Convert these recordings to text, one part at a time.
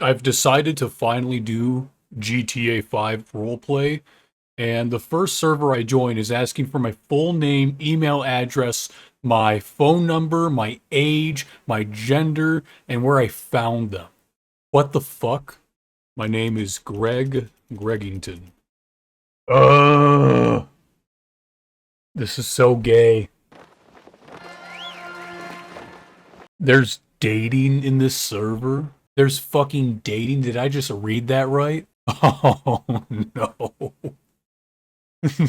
I've decided to finally do GTA 5 roleplay, and the first server I join is asking for my full name, email address, my phone number, my age, my gender, and where I found them. What the fuck? My name is Greg Greggington. This is so gay. There's dating in this server? There's fucking dating? Did I just read that right? Oh, no.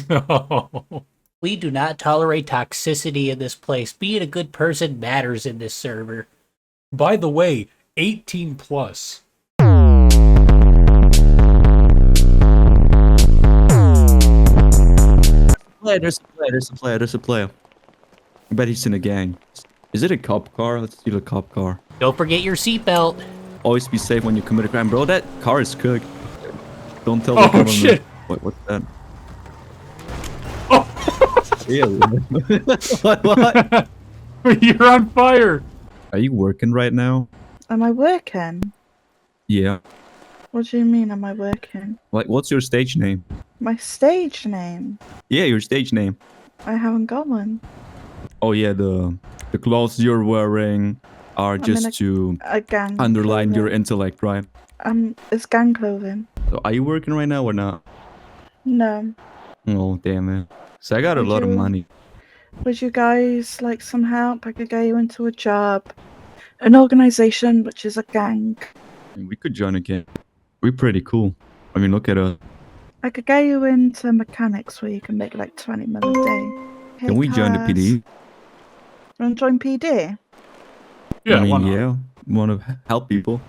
No. We do not tolerate toxicity in this place. Being a good person matters in this server. By the way, 18 plus. There's a player. I bet he's in a gang. Is it a cop car? Let's steal a cop car. Don't forget your seatbelt. Always be safe when you commit a crime. Bro, that car is cooked. Don't tell the Oh, government. shit. What's that? Oh. Really? What? You're on fire. Are you working right now? Am I working? Yeah. What do you mean, am I working? Like, what's your stage name? My stage name? Yeah, your stage name. I haven't got one. Oh yeah, the clothes you're wearing are just to A gang. underline your clothing. intellect, right? It's gang clothing. So are you working right now or not? No. Oh, damn it. So I got a lot of money. Would you guys like some help? I could get you into a job. An organization which is a gang. We could join a gang. We're pretty cool. I mean, look at us. I could get you into mechanics where you can make like 20 mil a day. Can we join the PD? Want to join PD? Yeah, I why mean, not? yeah. Want to help people.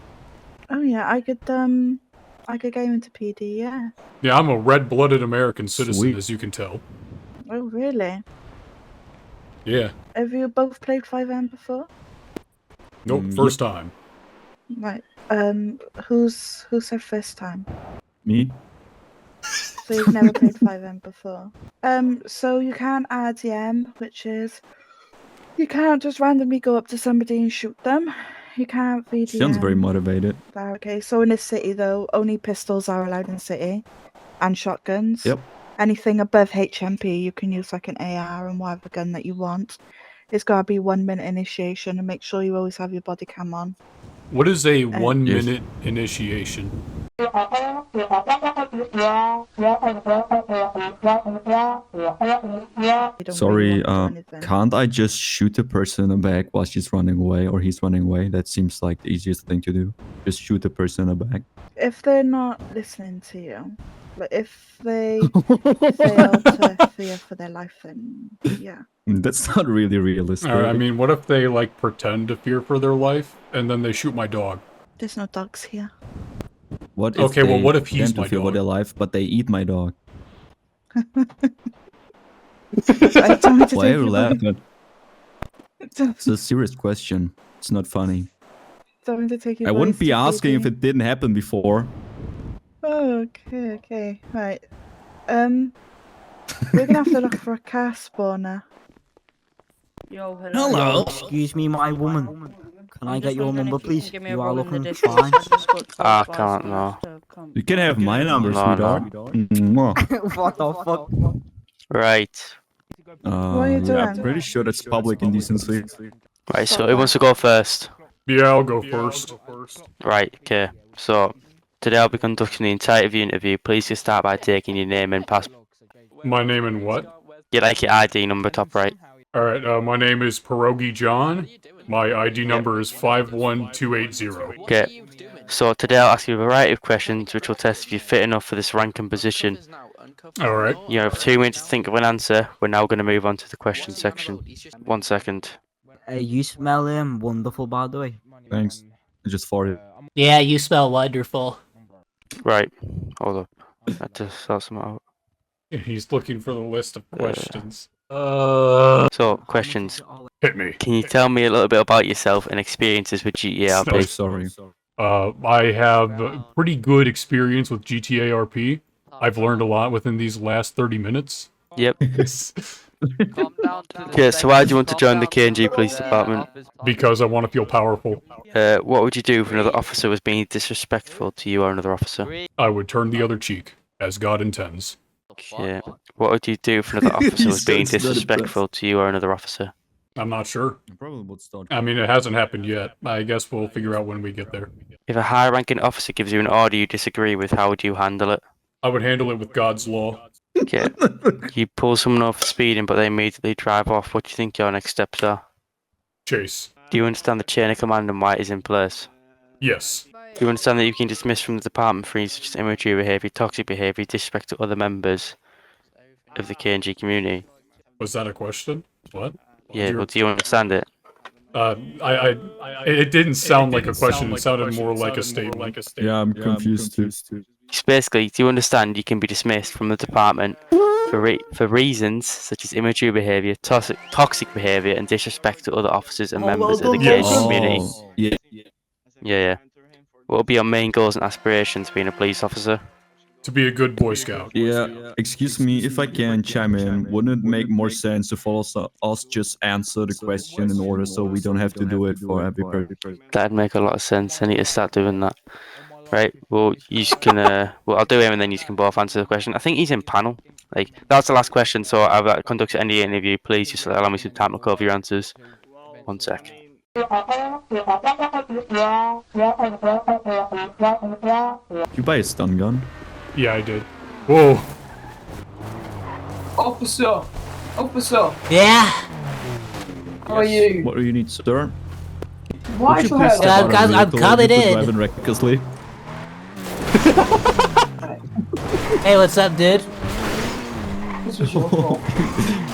Oh yeah, I could get you into PD, yeah. Yeah, I'm a red-blooded American citizen, Sweet. as you can tell. Oh really? Yeah. Have you both played 5M before? Nope, first time. Right. Who's said first time? Me? So you've never played 5M before. So you can't RDM, which is you can't just randomly go up to somebody and shoot them. You can't VDM. Sounds very motivated. Okay, so in this city though, only pistols are allowed in the city, and shotguns. Yep. Anything above HMP, you can use like an AR and whatever gun that you want. It's gotta be 1 minute initiation, and make sure you always have your body cam on. What is a Yes. 1-minute initiation? You don't Sorry, really want to do anything. can't I just shoot the person in the back while she's running away or he's running away? That seems like the easiest thing to do. Just shoot the person in the back. If they're not listening to you, like if they fail to fear for their life, then yeah. That's not really realistic. Alright, I mean, what if they, like, pretend to fear for their life, and then they shoot my dog? There's no dogs here. What if Okay, well, they what if he's pretend to my fear for dog? their life, but they eat my dog? I told me to Why take are you your laughing? body. It's a serious question. It's not funny. Told me to take your I wouldn't bodies be to asking if PD. it didn't happen before. Oh, okay, right. We're gonna have to look for a car spawner. Yo, Hello. Excuse me, my woman. Can I get your number, please? You are looking fine. fine. I can't, no. You can have my number, No, sweetheart. Mwah. What the fuck? Right. What are you Yeah, I'm doing? pretty sure that's public indecency. Right, so who wants to go first? Yeah, I'll go first. Right, okay. So, today I'll be conducting the entirety of your interview. Please just start by taking your name and passport. My name and what? Get like your ID number top right. Alright, my name is Pierogi John. My ID number is 51280. Okay. So, today I'll ask you a variety of questions which will test if you're fit enough for this rank and position. Alright. You have 2 minutes to think of an answer. We're now going to move on to the question section. 1 second. You smell wonderful, by the way. Thanks. I just farted. Yeah, you smell wonderful. Right. Hold up. I had to sort something out. He's looking for the list of questions. So, questions. Hit me. Can you tell me a little bit about yourself and experiences with GTA Oh, RP? sorry. I have pretty good experience with GTA RP. I've learned a lot within these last 30 minutes. Yep. Calm down to the Okay, so why do you want to calm join the down to KNG Police Department? Because I want to feel powerful. What would you do if another officer was being disrespectful to you or another officer? I would turn the other cheek, as God intends. Okay. What would you do if another officer was being He's not impressed. disrespectful to you or another officer? I'm not sure. Probably would start. I mean, it hasn't happened yet. I guess we'll figure out when we get there. If a high-ranking officer gives you an order you disagree with, how would you handle it? I would handle it with God's law. Okay. You pull someone off for speeding, but they immediately drive off. What do you think your next steps are? Chase. Do you understand the chain of command and why it is in place? Yes. Do you understand that you can dismiss from the department for such as immature behaviour, toxic behaviour, disrespect to other members of the KNG community? Was that a question? What? Yeah, but do you understand it? It didn't sound like a question. It sounded more like a statement. Yeah, I'm confused too. It's basically, do you understand you can be dismissed from the department for reasons such as immature behaviour, toxic behaviour, and disrespect to other officers and members of the Yes. KNG community? Oh, yeah. Yeah. What will be your main goals and aspirations being a police officer? To be a good Boy Scout. Yeah, excuse me, if I can chime in, wouldn't it make more sense if us just answer the question in order so we don't have to do it for every person? That'd make a lot of sense. I need to start doing that. Right, well, you can, well, I'll do him and then you can both answer the question. I think he's in panel. Like, that's the last question, so I've conducted any interview. Please just allow me some time to cover your answers. 1 sec. You buy a stun gun? Yeah, I did. Whoa. Officer! Officer! Yeah. How are you? What do you need, sir? Why Would is you your please hair step like out of I'm the vehicle? coming You've been in. driving recklessly. Hey, what's up, dude? This was your fault,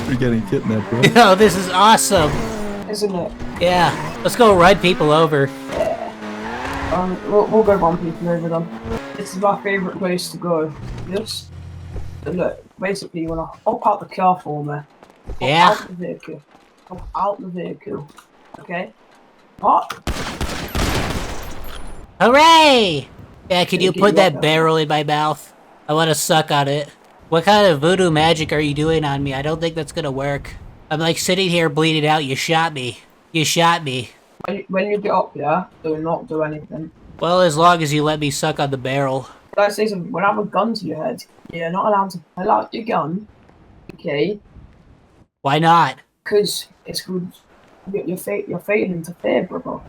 You're getting kidnapped, bro. Yo, this is awesome. isn't it? Yeah, let's go run people over. We'll go run people over them. This is my favourite place to go. Yes? So look, basically you wanna hop out the car for me. Hop Yeah. out the vehicle. Hop out the vehicle. Okay? What? Hooray! Yeah, can you Thank you, put that welcome. barrel in my mouth? I want to suck on it. What kind of voodoo magic are you doing on me? I don't think that's gonna work. I'm like sitting here bleeding out. You shot me. You shot me. When you get up there, do not do anything. Well, as long as you let me suck on the barrel. Like I say something, when I have a gun to your head, you're not allowed to pull out your gun. Okay? Why not? Because it's good. You're failing to fear, brother.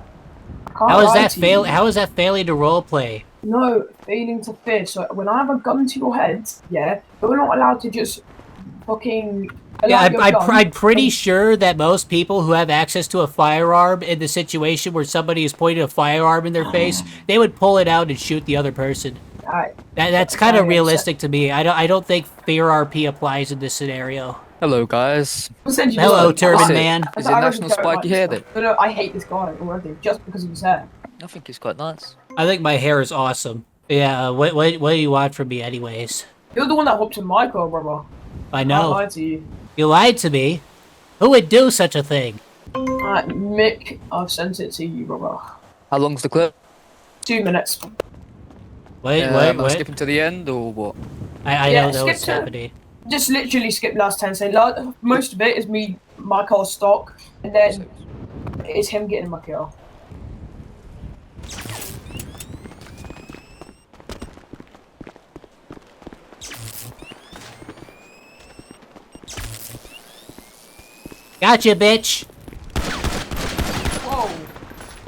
I can't How is lie that to fail? you. How is that failing to roleplay? No, failing to fear. So when I have a gun to your head, yeah, you're not allowed to just fucking. pull Yeah, out your gun I'm pretty and- sure that most people who have access to a firearm in the situation where somebody is pointing a firearm in their face, they would pull it out and shoot the other person. Alright, That's kind of Sorry, realistic to me. I don't think fear RP applies in this scenario. Hello, guys. I'll send you Hello, the- Turban Is it- Man. Is I it reckon National Turban Spiky likes hair stuff. then? No, I hate this guy already just because of his hair. I think it's quite nice. I think my hair is awesome. Yeah, what do you want from me anyways? You're the one that hopped in my car, brother. I I know. lied to you. You lied to me. Who would do such a thing? Mick, I've sent it to you, brother. How long's the clip? 2 minutes. Wait, Am I wait. skipping to the end or what? I Yeah, don't know skip what's to- happening. Just literally skip last 10 seconds. Most of it is me, my car's stock, and then it's him getting in my car. Gotcha, bitch. Whoa!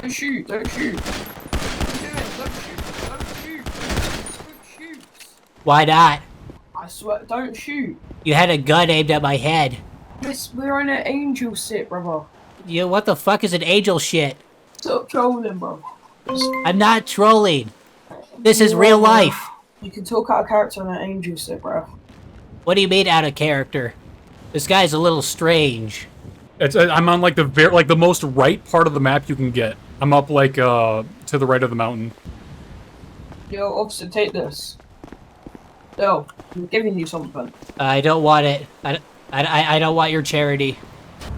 Don't shoot! Don't shoot! What are you doing? Don't shoot! Don't shoot! Don't shoot! Why not? I swear, don't shoot! You had a gun aimed at my head. Yes, we're in an angel sit, brother. You, what the fuck is an angel shit? Stop trolling, bro. I'm not trolling. This is real life. You can talk out of character on an angel sit, bro. What do you mean out of character? This guy's a little strange. I'm on like the most right part of the map you can get. I'm up like to the right of the mountain. Yo, officer, take this. Yo, I'm giving you something. I don't want it. I don't want your charity.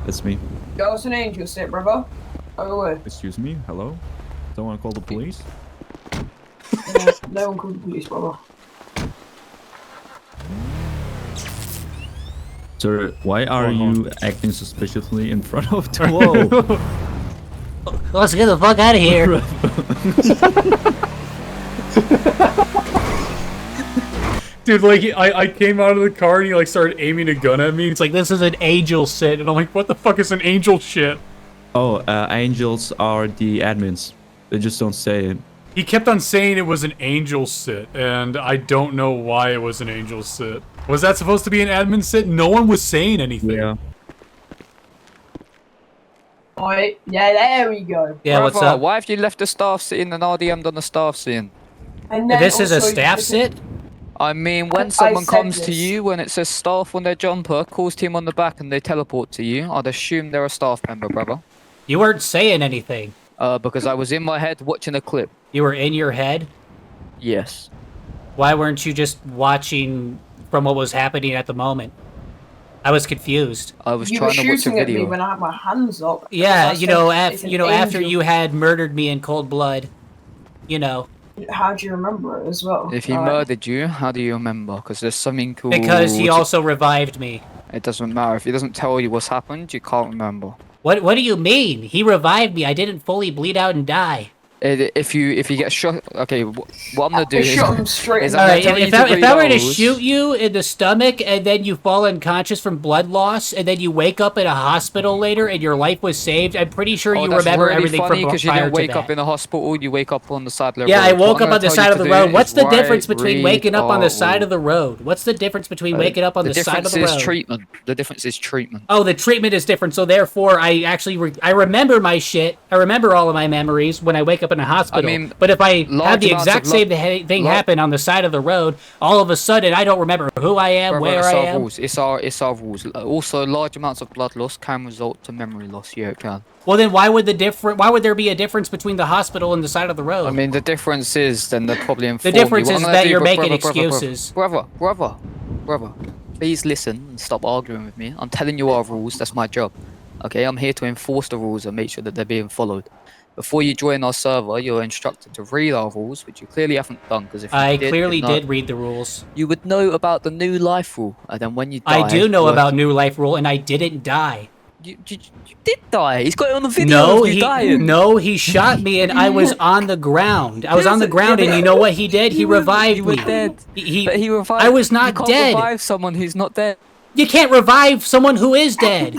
That's me. Yo, it's an angel sit, brother. Go away. Excuse me? Hello? Don't want to call the police? No one called the police, brother. Sir, why are you acting suspiciously in front of the wall? Let's get the fuck out of here. Dude, like, I came out of the car and he, like, started aiming a gun at me. It's like, this is an angel sit. And I'm like, what the fuck is an angel shit? Oh, angels are the admins. They just don't say it. He kept on saying it was an angel sit, and I don't know why it was an angel sit. Was that supposed to be an admin sit? No one was saying anything. Yeah. Alright, yeah, there we go. Yeah, what's Brother, up? Why have you left the staff sitting and RDM'd on the staff scene? And then This is a also, staff sit? I mean, when I someone said comes to this. you, when it says staff on their jumper, calls team on the back, and they teleport to you, I'd assume they're a staff member, brother. You weren't saying anything. Because I was in my head watching a clip. You were in your head? Yes. Why weren't you just watching from what was happening at the moment? I was confused. I was You were trying to watch a shooting at me video. when I had my hands up. Yeah, because I you know, said it's an after angel. you had murdered me in cold blood. You know. How do you remember it as well? If he Alright. murdered you, how do you remember? Because there's something called... Because he also revived me. It doesn't matter. If he doesn't tell you what's happened, you can't remember. What do you mean? He revived me. I didn't fully bleed out and die. If you get shot... Okay, what I'm going to do I is... shot him straight is in I'm the gonna Alright, tell you if I were to reload. shoot you in the stomach and then you fall unconscious from blood loss and then you wake up in a hospital later and your life was saved, I'm pretty sure you that's remember really everything funny from because you prior didn't to wake up that. in a hospital, you wake up on the side of the Yeah, road. I What woke I'm up gonna on the tell side you of the to road. do What's is the difference write, between read, waking up on the side or- of the road? What's the difference between waking up on the side of the road? difference is treatment. The difference is treatment. Oh, the treatment is different, so therefore I actually I remember my shit. I remember all of my memories when I wake up in a hospital. mean, but if I have large the amounts exact of same thing happen on the side of the road, all of a sudden I don't remember who I am, Brother, where it's I our am. rules. It's our rules. Also, large amounts of blood loss can result to memory loss. Yeah, it can. Well, then why would there be a difference between the hospital and the side of the road? I mean, the difference is then they're probably the informed you. difference What I'm is gonna that do, you're brother, making brother, excuses. Brother, please listen and stop arguing with me. I'm telling you our rules. That's my job. Okay, I'm here to enforce the rules and make sure that they're being followed. Before you join our server, you're instructed to read our rules, which you clearly haven't done. Because if you I did, clearly you'd know- did read the rules. You would know about the new life rule, and then when you die, I do know work- about New Life Rule, and I didn't die. You did die. He's got it on the video of you dying. he shot me, and I was on the ground. I was on the Yes, ground, yeah, and but you know what he did? He you were- revived you were me. dead. He But he revived. I was You not can't dead. revive someone who's not dead. You can't revive someone who is dead.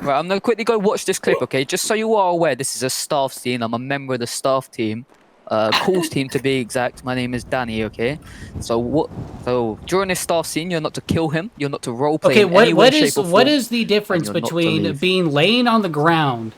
Right, I'm gonna quickly go watch this clip, okay? Just so you are aware, this is a staff scene. I'm a member of the staff team, calls team to be exact. My name is Danny, okay? So during this staff scene, you're not to kill him. You're not to roleplay. Okay, in any way, what shape, is or what form, is the difference you're not to between leave. being laying on the ground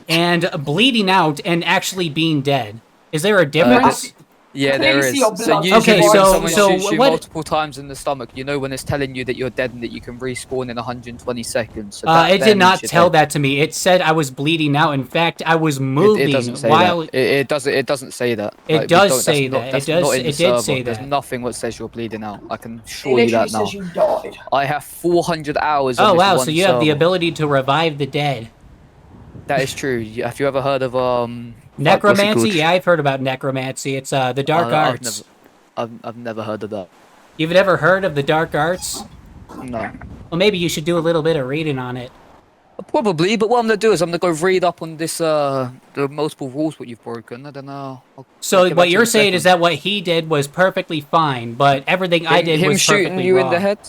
and bleeding out and actually being dead? Is there a difference? Yeah, I there can is. see your So blood. usually Okay, when so- someone so shoots you what- multiple times in the stomach, you know when it's telling you that you're dead and that you can respawn in 120 seconds. So that It then did not means you're tell dead. that to me. It said I was bleeding out. In fact, I was It moving doesn't say while. that. It doesn't. It doesn't say that. It Like, we does don't- say that's not- that. It that's does- not in the it did server. say There's that. nothing that says you're bleeding out. I can It assure you literally that now. says you died. I have 400 hours. Oh on this wow! one So you have the server. ability to revive the dead. That is true. Have you ever heard of what's it Necromancy? called? Yeah, I've heard about necromancy. It's the dark arts. I've never heard of that. You've never heard of the dark arts? No. Well, maybe you should do a little bit of reading on it. Probably, but what I'm gonna do is I'm gonna go read up on this the multiple rules what you've broken. I don't know. So what you're saying is that what he did was perfectly fine, but everything I did him was shooting perfectly you wrong. in the head.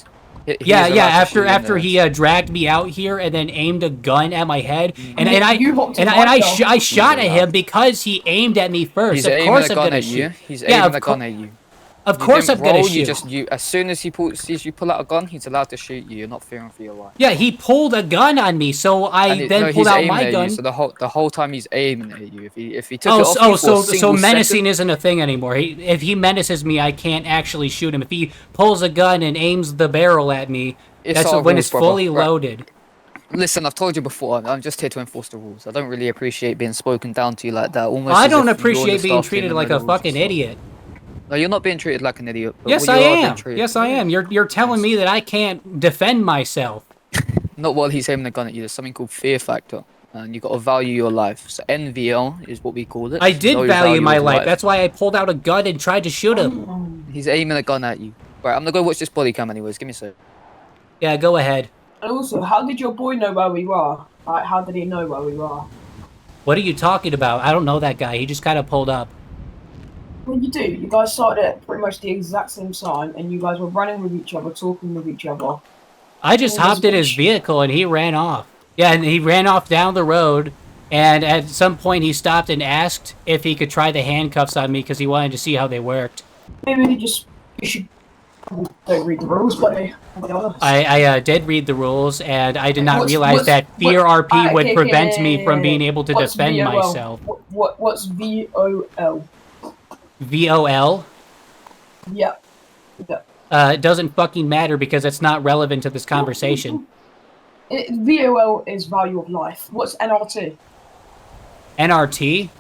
He Yeah, is yeah. allowed to shoot you in the After head. he dragged me out here and then aimed a gun at my head, and You- I you hopped and in I, and my I, car. sh- I shot at him because he aimed at me first. He's Of aiming course a I'm gun gonna at you. shoot. He's Yeah, aiming of a gun at you. Of You course didn't I'm gonna roll, shoot. as soon as he pull out a gun, he's allowed to shoot you. You're not fearing for your life. Yeah, he pulled a gun on me, so I And then he's pulled out aiming my at gun. You, so the whole time he's aiming at you. If he took Oh, it off so you for a so single menacing second, isn't a thing anymore. If he menaces me, I can't actually shoot him. If he pulls a gun and aims the barrel at me, It's that's our when rules, it's brother. fully Right. loaded. Listen, I've told you before. I'm just here to enforce the rules. I don't really appreciate being spoken down to you like that. Almost. I as don't if you're the appreciate being staff team treated and like know a the rules fucking yourself. idiot. No, you're not being treated like an idiot. But Yes, you I are being am. treated- Yes, I am. You're telling me that I can't defend myself. Not while he's aiming a gun at you. There's something called fear factor, and you got to value your life. So NVL is what we call it. I did No value my of life. That's why I pulled out a gun and tried to shoot him. He's aiming a gun at you. Right, I'm gonna go watch this body cam anyways. Give me a sec. Yeah, go ahead. And also, how did your boy know where we were? Like, how did he know where we were? What are you talking about? I don't know that guy. He just kind of pulled up. Well, you do. You guys started at pretty much the exact same time, and you guys were running with each other, talking with each other. I just hopped in his vehicle and he ran off. Yeah, and he ran off down the road. And at some point, he stopped and asked if he could try the handcuffs on me because he wanted to see how they worked. Maybe you should don't read the rules, buddy. I did read the rules, and I did not realize what's- that fear RP would okay, prevent me from being able to what's defend VOL? myself. What's VOL? VOL? Yeah. It doesn't fucking matter because it's not relevant to this conversation. VOL is value of life. What's NRT? NRT?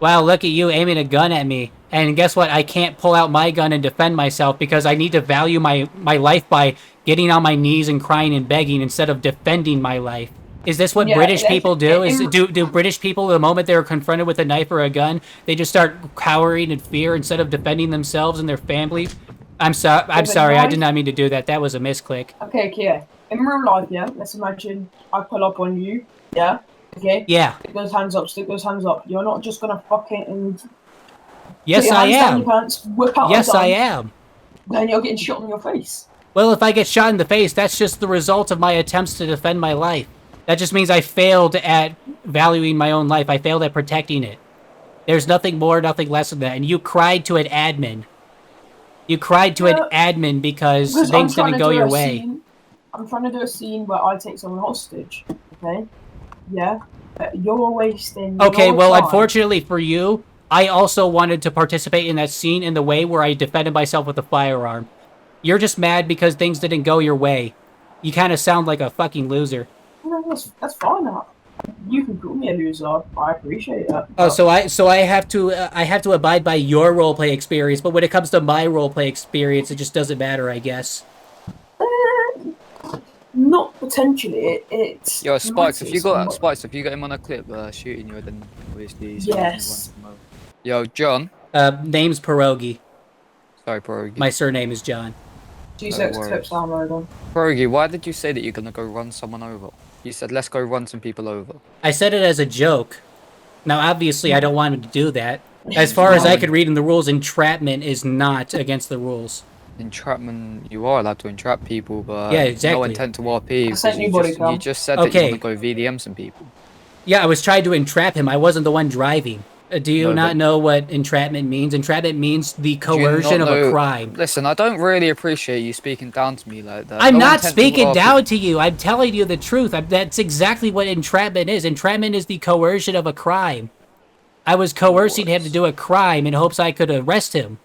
Wow, look at you aiming a gun at me. And guess what? I can't pull out my gun and defend myself because I need to value my life by getting on my knees and crying and begging instead of defending my life. Is this what British people do? Do British people, the moment they're confronted with a knife or a gun, they just start cowering in fear instead of defending themselves and their family? I'm sorry, I did not mean to do that. That was a misclick. Okay. In real life, yeah, let's imagine I pull up on you, yeah? Okay? Yeah. Stick those hands up. You're not just gonna fucking... Yes, put your I hands down am. your pants, whip out Yes, a gun, I am. Then you're getting shot in your face. Well, if I get shot in the face, that's just the result of my attempts to defend my life. That just means I failed at valuing my own life. I failed at protecting it. There's nothing more, nothing less than that. And you cried to an admin. You cried to an admin because things didn't go your way. I'm trying to do a scene where I take someone hostage, okay? Yeah? You're wasting Okay, your well, time. unfortunately for you, I also wanted to participate in that scene in the way where I defended myself with a firearm. You're just mad because things didn't go your way. You kind of sound like a fucking loser. No, that's fine. You can call me a loser. I appreciate that. Oh, so I have to abide by your roleplay experience, but when it comes to my roleplay experience, it just doesn't matter, I guess. Not potentially. It's Yo, Spikes, if you got him on a clip shooting you, then obviously. Yes. Yo, John. Name's Pierogi. Sorry, Pierogi. My surname is John. G6 clips download. Pierogi, why did you say that you're gonna go run someone over? You said let's go run some people over. I said it as a joke. Now, obviously, I don't want him to do that. As far as I could read in the rules, entrapment is not against the rules. Entrapment, you are allowed to entrap people, but yeah, exactly. no intent to RP. You just said that you want to go VDM some people. Yeah, I was trying to entrap him. I wasn't the one driving. Do you not know what entrapment means? Entrapment means the coercion of a crime. Listen, I don't really appreciate you speaking down to me like that. I'm not speaking down to you. I'm telling you the truth. That's exactly what entrapment is. Entrapment is the coercion of a crime. I was coercing him to do a crime in hopes I could arrest him.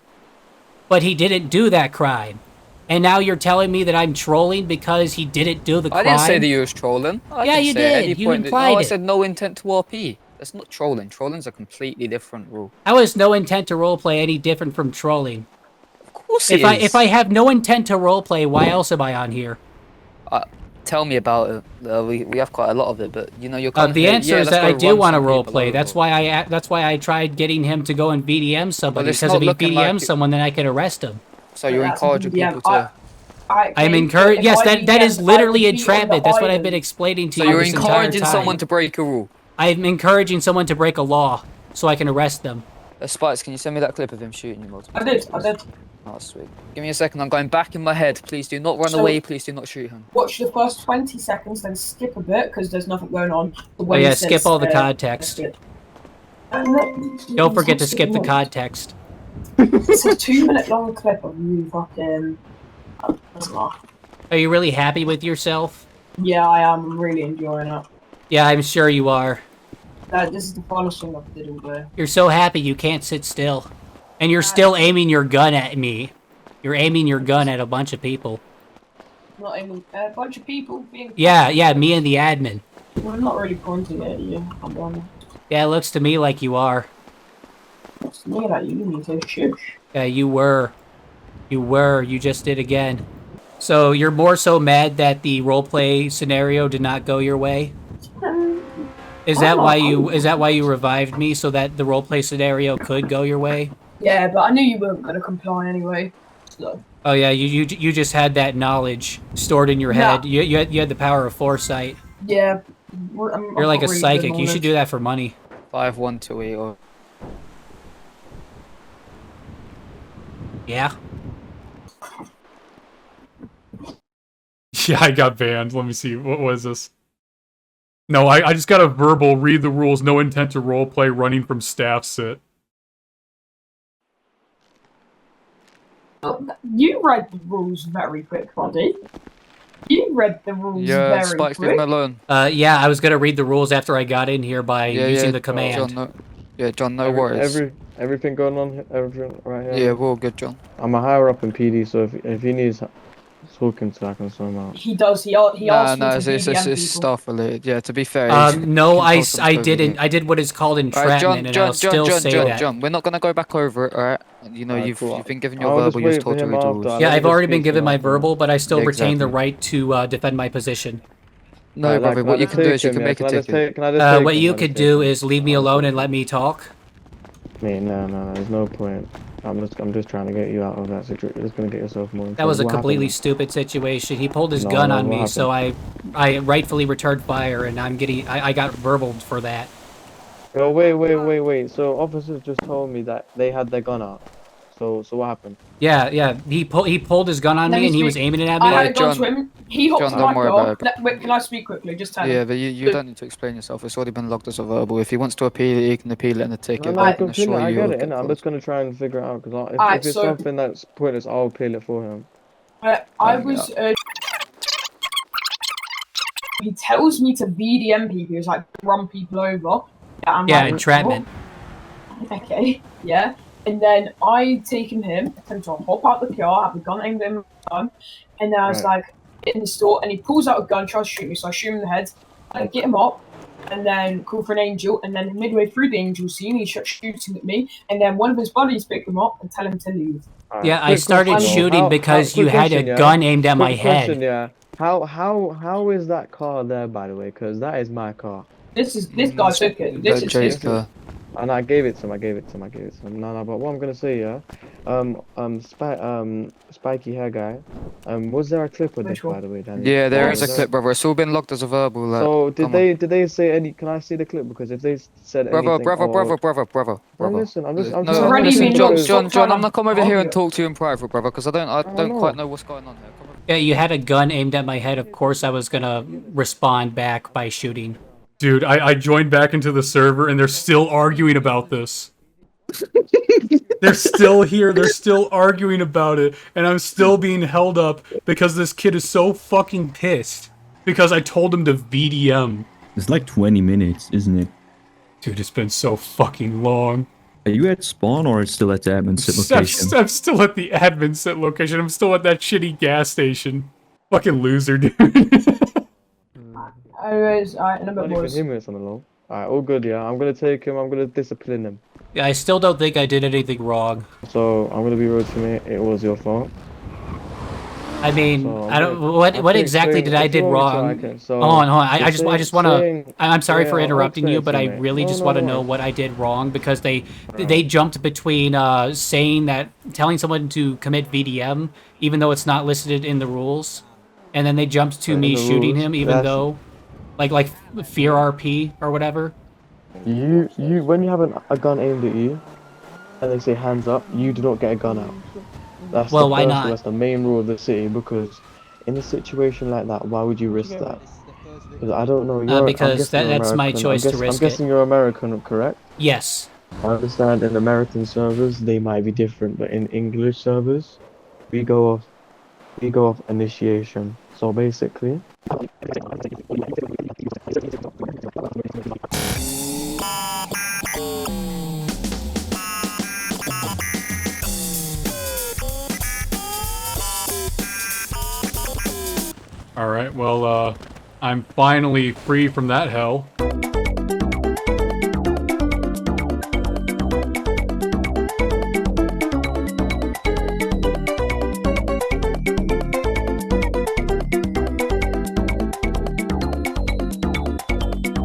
But he didn't do that crime. And now you're telling me that I'm trolling because he didn't do the crime? I didn't say that you was trolling. Yeah, you did. You implied it. I said no intent to RP. That's not trolling. Trolling's a completely different rule. How is no intent to roleplay any different from trolling? Of course it is. If I have no intent to roleplay, why else am I on here? Tell me about it. We have quite a lot of it, but you know you're. The answer is that I do want to roleplay. That's why I tried getting him to go and VDM somebody, because if he VDMs someone, then I can arrest him. So you're encouraging people to. I'm encouraged. Yes, that is literally entrapment. That's what I've been explaining to you. So you're this entire encouraging time. someone to break a rule. I'm encouraging someone to break a law so I can arrest them. Spikes, can you send me that clip of him shooting you multiple times? I did. Oh, sweet. Give me a second, I'm going back in my head. Please do not run away, please do not shoot him. Watch the first 20 seconds, then skip a bit, because there's nothing going on. Oh yeah, skip all the context. Don't forget to skip the context. It's a 2-minute long clip of you fucking... Are you really happy with yourself? Yeah, I am. I'm really enjoying it. Yeah, I'm sure you are. This is the funnest thing I've did all day. You're so happy you can't sit still. And you're still aiming your gun at me. You're aiming your gun at a bunch of people. Not aiming a bunch of people being... Yeah, me and the admin. Well, I'm not really pointing at you, I'll be honest. Yeah, it looks to me like you are. Looks to me like you need to shush. Yeah, you were. You just did again. So you're more so mad that the roleplay scenario did not go your way? Is that why you revived me, so that the roleplay scenario could go your way? Yeah, but I knew you weren't gonna comply anyway. though. Oh yeah, you just had that knowledge stored in your head. You had the power of foresight. Yeah. You're like a psychic. You should do that for money. 5128 or Yeah. Yeah, I got banned. Let me see. What was this? No, I just got a verbal, read the rules, no intent to roleplay, running from staff sit. You read the rules very quick, buddy. You read the rules very Spike, leave quick. him alone. Yeah, I was gonna read the rules after I got in here by using the command. John, no worries. Everything going on, everything right here. Yeah, we're all good, John. I'm a higher up in PD, so if he needs talking to, I can sort him out. He does. He asked me to it's BDM people. staff related. Yeah, to be fair. No, I didn't. I did what is called entrapment, and I'll still say that. John, we're not gonna go back over it, alright? You know, you've been given your verbal, you've told to read the rules. Yeah, I've already been given my verbal, but I still retain the right to defend my position. No, brother, what you can do is you can make a ticket. What you could do is leave me alone and let me talk. Mate, no, there's no point. I'm just trying to get you out of that situation. You're just gonna get yourself more. That was a completely stupid situation. He pulled his gun on me, so I rightfully returned fire, and I got verbaled for that. Oh wait. So officers just told me that they had their gun out. So what happened? Yeah. He pulled his gun on me, and he was aiming it at me. I had a gun to him. He hopped on my car. Wait, can I speak quickly? Just tell him. But you don't need to explain yourself. It's already been logged as a verbal. If he wants to appeal it, he can appeal it in the ticket. No, I get it, innit? I'm just gonna try and figure it out because if it's something that's pointless, I'll appeal it for him. I was. He tells me to BDM people. He's like run people over. Entrapment. Okay. Yeah. And then I taken him, attempt to hop out the car, have the gun aimed at him, and then I was like in the store, and he pulls out a gun, tries to shoot me, so I shoot him in the head. I get him up, and then call for an angel, and then midway through the angel scene, he starts shooting at me, and then one of his buddies picked him up and tell him to leave. Yeah, I started shooting because you had a gun aimed at my head. Yeah. How is that car there, by the way? Because that is my car. This guy took it. This is his car. And I gave it to him. No, but what I'm gonna say, spiky hair guy. Was there a clip of this, by the way, Danny? Yeah, there is a clip, brother. It's all been logged as a verbal. So did they say any? Can I see the clip? Because if they said anything, brother. No, listen, I'm just. John, I'm not come over here and talk to you in private, brother, because I don't quite know what's going on here. Yeah, you had a gun aimed at my head. Of course, I was gonna respond back by shooting. Dude, I joined back into the server and they're still arguing about this. They're still here, they're still arguing about it, and I'm still being held up because this kid is so fucking pissed because I told him to VDM. It's like 20 minutes, isn't it? Dude, it's been so fucking long. Are you at spawn or still at the admin sit location? I'm still at the admin sit location. I'm still at that shitty gas station. Fucking loser, dude. Anyways, alright, in a bit more. Alright, all good, yeah. I'm gonna take him, I'm gonna discipline him. Yeah, I still don't think I did anything wrong. So, I'm gonna be real to me, it was your fault. I mean, so, I don't. What exactly did I did wrong? Hold on. I just want to. I'm sorry for interrupting you, but I really just want to know what I did wrong because they jumped between telling someone to commit VDM even though it's not listed in the rules, and then they jumped to me shooting him even though, like fear RP or whatever. You when you have a gun aimed at you, and they say hands up, you do not get a gun out. That's well, why not? That's the main rule of the city, because in a situation like that, why would you risk that? Because I don't know. Because that's my choice to risk it. I'm guessing you're American, correct? Yes. I understand in American servers they might be different, but in English servers, we go off initiation. So basically. Alright, well, I'm finally free from that hell.